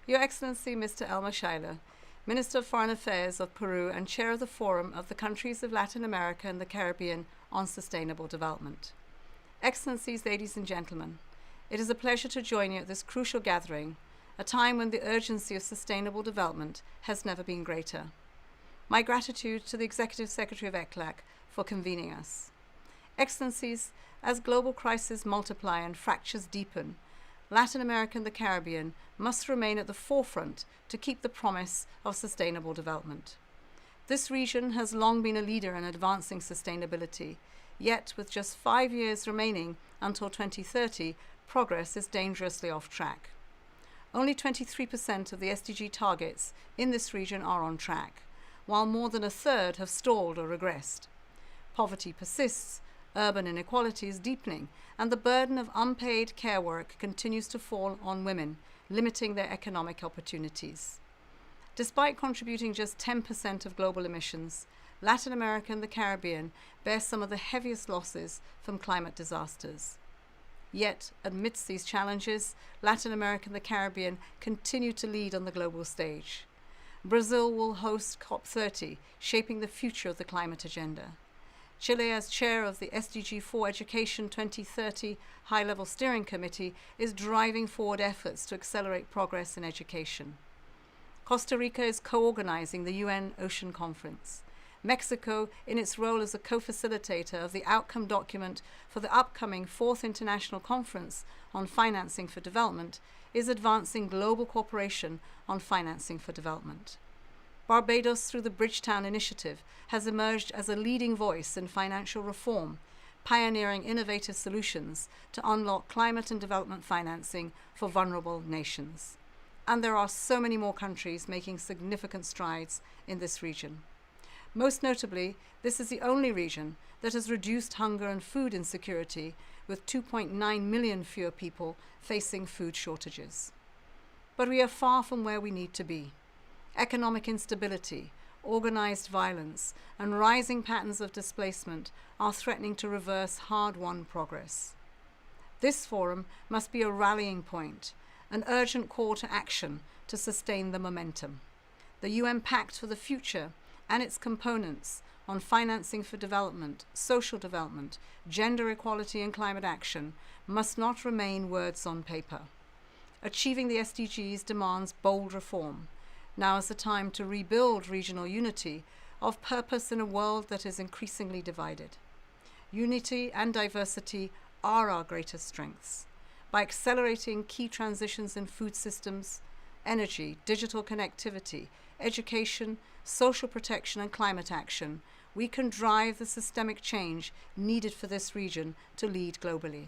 Your Excellency Mr. Elmer Schuyler, Minister of Foreign Affairs of Peru and Chair of the Forum of the Countries of Latin America and the Caribbean on Sustainable Development. Excellencies, ladies and gentlemen, it is a pleasure to join you at this crucial gathering, a time when the urgency of sustainable development has never been greater. My gratitude to the Executive Secretary of ECLAC for convening us. Excellencies, as global crises multiply and fractures deepen, Latin America and the Caribbean must remain at the forefront to keep the promise of sustainable development. This region has long been a leader in advancing sustainability, yet with just 5 years remaining until 2030, progress is dangerously off track. Only 23% of the SDG targets in this region are on track, while more than a third have stalled or regressed. Poverty persists, urban inequality is deepening, and the burden of unpaid care work continues to fall on women, limiting their economic opportunities. Despite contributing just 10% of global emissions, Latin America and the Caribbean bear some of the heaviest losses from climate disasters. Yet, amidst these challenges, Latin America and the Caribbean continue to lead on the global stage. Brazil will host COP30, shaping the future of the climate agenda. Chile, as chair of the SDG 4 Education 2030 High-Level Steering Committee, is driving forward efforts to accelerate progress in education. Costa Rica is co-organizing the UN Ocean Conference. Mexico, in its role as a co-facilitator of the outcome document for the upcoming 4th International Conference on Financing for Development, is advancing global cooperation on financing for development. Barbados, through the Bridgetown Initiative, has emerged as a leading voice in financial reform, pioneering innovative solutions to unlock climate and development financing for vulnerable nations. And there are so many more countries making significant strides in this region. Most notably, this is the only region that has reduced hunger and food insecurity, with 2.9 million fewer people facing food shortages. But we are far from where we need to be. Economic instability, organized violence, and rising patterns of displacement are threatening to reverse hard-won progress. This forum must be a rallying point, an urgent call to action to sustain the momentum. The UN Pact for the Future and its components on financing for development, social development, gender equality and climate action must not remain words on paper. Achieving the SDGs demands bold reform. Now is the time to rebuild regional unity of purpose in a world that is increasingly divided. Unity and diversity are our greatest strengths. By accelerating key transitions in food systems, energy, digital connectivity, education, social protection and climate action, we can drive the systemic change needed for this region to lead globally.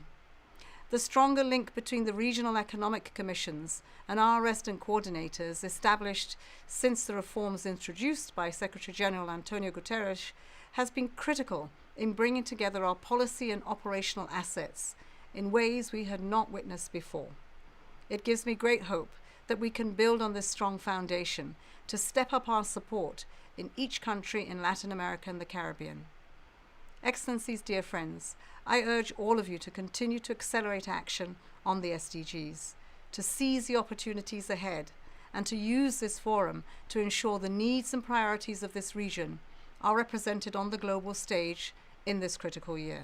The stronger link between the regional economic commissions and our resident coordinators established since the reforms introduced by Secretary-General Antonio Guterres has been critical in bringing together our policy and operational assets in ways we had not witnessed before. It gives me great hope that we can build on this strong foundation to step up our support in each country in Latin America and the Caribbean. Excellencies, dear friends, I urge all of you to continue to accelerate action on the SDGs, to seize the opportunities ahead, and to use this forum to ensure the needs and priorities of this region are represented on the global stage in this critical year.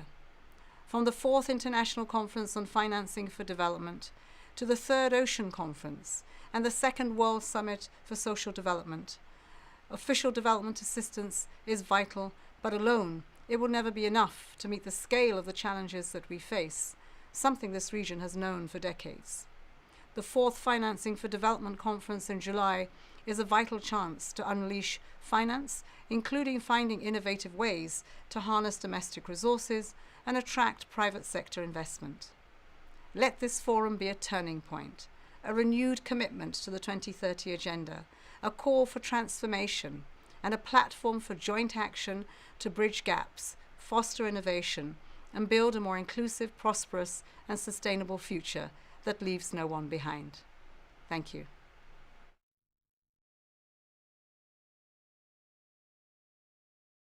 From the 4th International Conference on Financing for Development to the 3rd Ocean Conference and the 2nd World Summit for Social Development, official development assistance is vital, but alone it will never be enough to meet the scale of the challenges that we face, something this region has known for decades. The 4th Financing for Development Conference in July is a vital chance to unleash finance, including finding innovative ways to harness domestic resources and attract private sector investment. Let this forum be a turning point, a renewed commitment to the 2030 Agenda, a call for transformation, and a platform for joint action to bridge gaps, foster innovation, and build a more inclusive, prosperous, and sustainable future that leaves no one behind. Thank you.